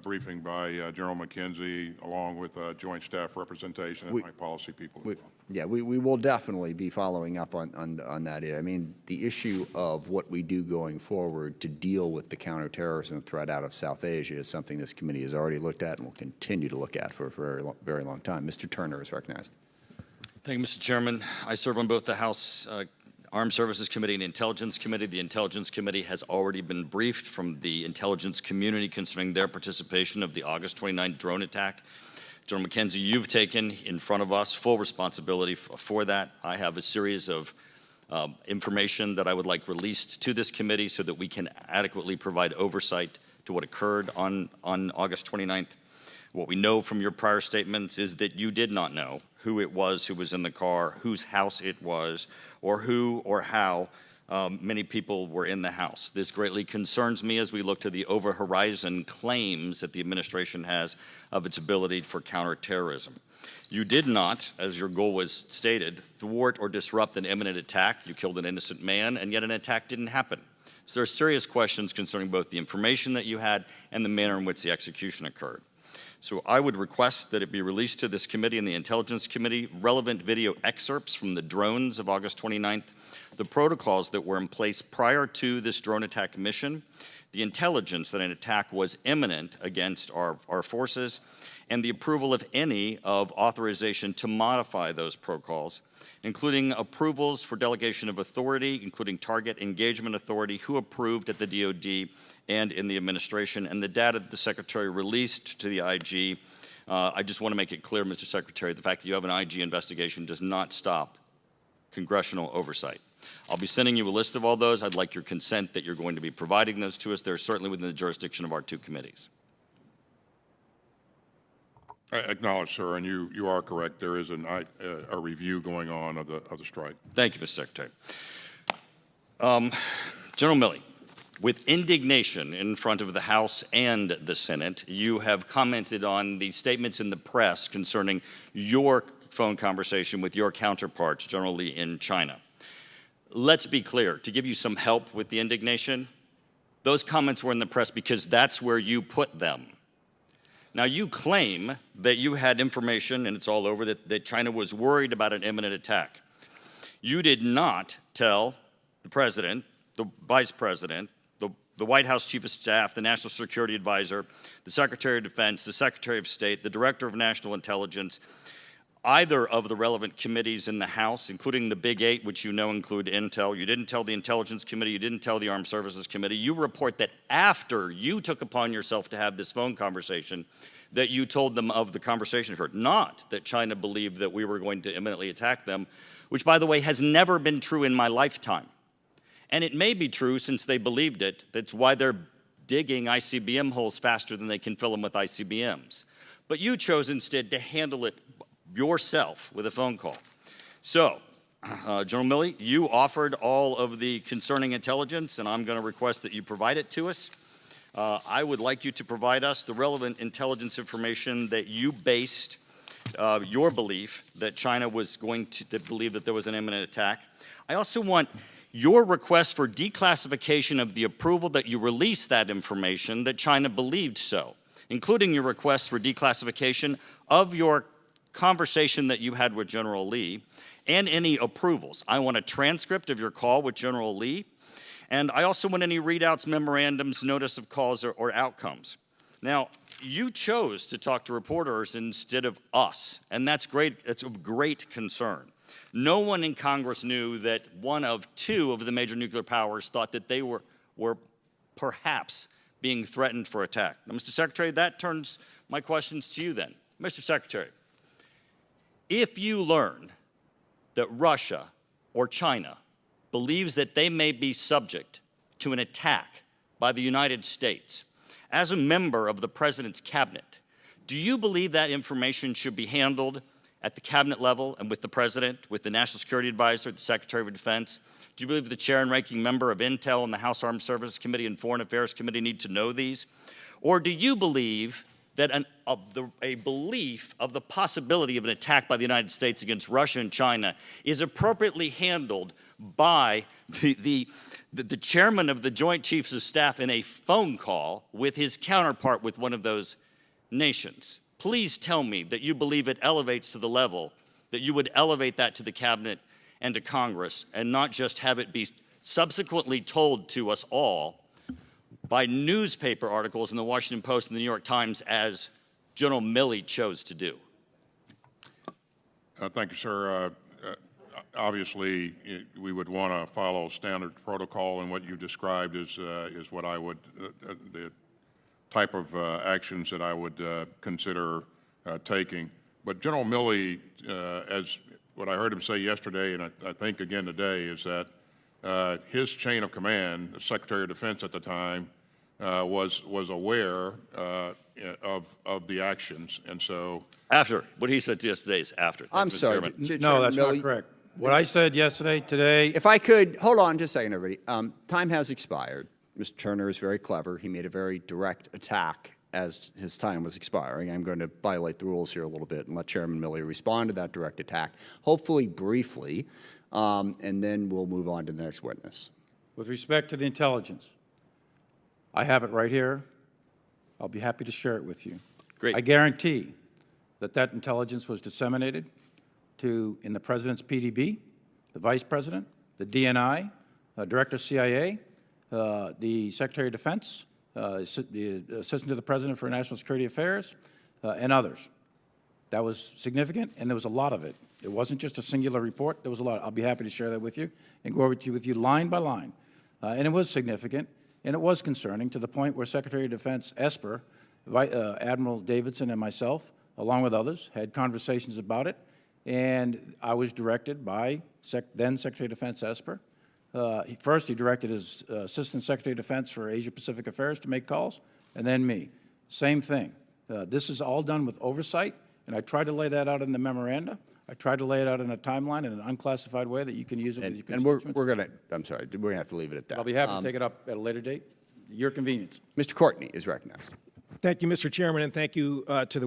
briefing by General McKenzie, along with joint staff representation and my policy people. We will definitely be following up on that. I mean, the issue of what we do going forward to deal with the counterterrorism threat out of South Asia is something this committee has already looked at and will continue to look at for a very long time. Mr. Turner is recognized. Thank you, Mr. Chairman. I serve on both the House Armed Services Committee and the Intelligence Committee. The Intelligence Committee has already been briefed from the intelligence community concerning their participation of the August 29th drone attack. General McKenzie, you've taken in front of us full responsibility for that. I have a series of information that I would like released to this committee so that we can adequately provide oversight to what occurred on August 29th. What we know from your prior statements is that you did not know who it was who was in the car, whose house it was, or who or how many people were in the house. This greatly concerns me as we look to the over-horizon claims that the administration has of its ability for counterterrorism. You did not, as your goal was stated, thwart or disrupt an imminent attack. You killed an innocent man, and yet an attack didn't happen. So there are serious questions concerning both the information that you had and the manner in which the execution occurred. So I would request that it be released to this committee and the Intelligence Committee, relevant video excerpts from the drones of August 29th, the protocols that were in place prior to this drone attack mission, the intelligence that an attack was imminent against our forces, and the approval, if any, of authorization to modify those protocols, including approvals for delegation of authority, including target engagement authority, who approved at the DOD and in the administration, and the data that the Secretary released to the IG. I just want to make it clear, Mr. Secretary, the fact that you have an IG investigation does not stop congressional oversight. I'll be sending you a list of all those. I'd like your consent that you're going to be providing those to us. They're certainly within the jurisdiction of our two committees. I acknowledge, sir, and you are correct. There is a review going on of the strike. Thank you, Mr. Secretary. General Milley, with indignation in front of the House and the Senate, you have commented on the statements in the press concerning your phone conversation with your counterpart, General Lee, in China. Let's be clear, to give you some help with the indignation, those comments were in the press because that's where you put them. Now, you claim that you had information, and it's all over, that China was worried about an imminent attack. You did not tell the President, the Vice President, the White House Chief of Staff, the National Security Advisor, the Secretary of Defense, the Secretary of State, the Director of National Intelligence, either of the relevant committees in the House, including the Big Eight, which you know include Intel. You didn't tell the Intelligence Committee. You didn't tell the Armed Services Committee. You report that after you took upon yourself to have this phone conversation, that you told them of the conversation occurred, not that China believed that we were going to imminently attack them, which, by the way, has never been true in my lifetime. And it may be true since they believed it. That's why they're digging ICBM holes faster than they can fill them with ICBMs. But you chose instead to handle it yourself with a phone call. So, General Milley, you offered all of the concerning intelligence, and I'm going to request that you provide it to us. I would like you to provide us the relevant intelligence information that you based your belief that China was going to believe that there was an imminent attack. I also want your request for declassification of the approval that you release that information that China believed so, including your request for declassification of your conversation that you had with General Lee and any approvals. I want a transcript of your call with General Lee, and I also want any readouts, memorandums, notice of calls, or outcomes. Now, you chose to talk to reporters instead of us, and that's great. It's of great concern. No one in Congress knew that one of two of the major nuclear powers thought that they were perhaps being threatened for attack. Now, Mr. Secretary, that turns my questions to you then. Mr. Secretary, if you learn that Russia or China believes that they may be subject to an attack by the United States, as a member of the President's cabinet, do you believe that information should be handled at the cabinet level and with the President, with the National Security Advisor, the Secretary of Defense? Do you believe the chair and ranking member of Intel and the House Armed Services Committee and Foreign Affairs Committee need to know these? Or do you believe that a belief of the possibility of an attack by the United States against Russia and China is appropriately handled by the chairman of the Joint Chiefs of Staff in a phone call with his counterpart with one of those nations. Please tell me that you believe it elevates to the level that you would elevate that to the cabinet and to Congress and not just have it be subsequently told to us all by newspaper articles in the Washington Post and the New York Times, as General Milley chose to do. Thank you, sir. Obviously, we would want to follow standard protocol, and what you described is what I would, the type of actions that I would consider taking. But General Milley, as what I heard him say yesterday, and I think again today, is that his chain of command, the Secretary of Defense at the time, was aware of the actions, and so. After. What he said yesterday is after. I'm sorry. No, that's Milley, not correct. What I said yesterday, today. If I could, hold on just a second, everybody. Time has expired. Mr. Turner is very clever. He made a very direct attack as his time was expiring. I'm going to violate the rules here a little bit and let Chairman Milley respond to that direct attack, hopefully briefly, and then we'll move on to the next witness. With respect to the intelligence, I have it right here. I'll be happy to share it with you. Great. I guarantee that intelligence was disseminated in the President's PDB, the Vice President, the DNI, Director CIA, the Secretary of Defense, the Assistant to the President for National Security Affairs, and others. That was significant, and there was a lot of it. It wasn't just a singular report. There was a lot. I'll be happy to share that with you and go over with you line by line. And it was significant, and it was concerning to the point where Secretary of Defense Esper, Admiral Davidson, and myself, along with others, had conversations about it. And I was directed by then Secretary of Defense Esper. First, he directed his Assistant Secretary of Defense for Asia-Pacific Affairs to make calls, and then me. Same thing. This is all done with oversight, and I tried to lay that out in the memoranda. I tried to lay it out in a timeline in an unclassified way that you can use it with your constituents. And we're going to, I'm sorry, we're going to have to leave it at that. I'll be happy to take it up at a later date, your convenience. Mr. Courtney is recognized. Thank you, Mr. Chairman, and thank you to the